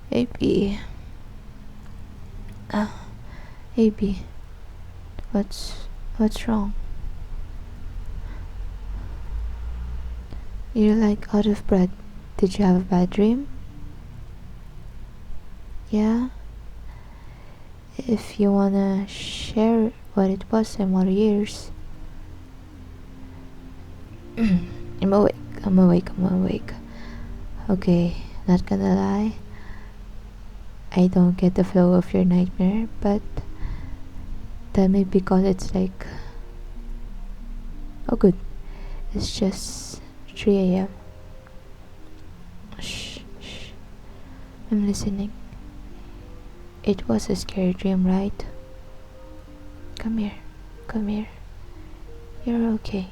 Hey B. Uh, hey B. What's wrong? You're like out of breath. Did you have a bad dream? Yeah? If you wanna share what it was, I'm all ears. I'm awake. I'm awake. Okay, not gonna lie. I don't get the flow of your nightmare, but that may be because it's like, oh good, it's just 3 a.m. Shh, shh, I'm listening. It was a scary dream, right? Come here, come here. You're okay.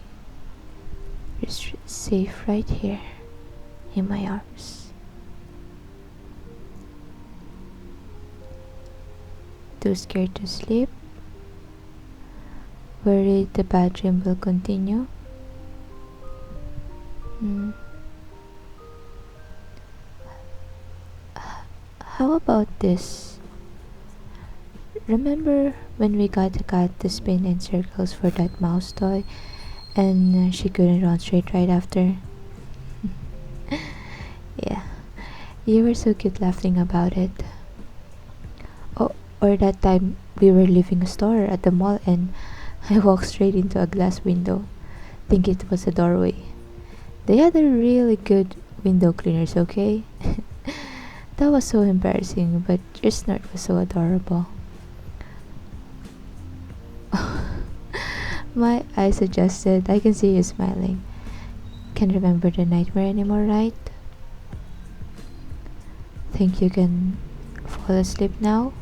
You're safe right here, in my arms. Too scared to sleep? Worried the bad dream will continue? How about this? Remember when we got the cat to spin in circles for that mouse toy and she couldn't run straight right after? Yeah, you were so cute laughing about it. Oh, or that time we were leaving a store at the mall and I walked straight into a glass window, thinking it was a doorway. They had a really good window cleaners, okay? That was so embarrassing, but your snort was so adorable. My eyes adjusted. I can see you smiling. Can't remember the nightmare anymore, right? Think you can fall asleep now?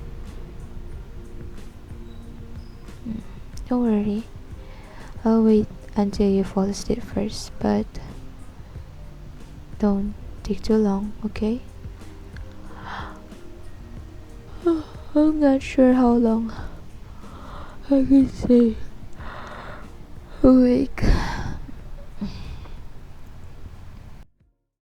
Don't worry. I'll wait until you fall asleep first, but don't take too long, okay? I'm not sure how long I can stay awake.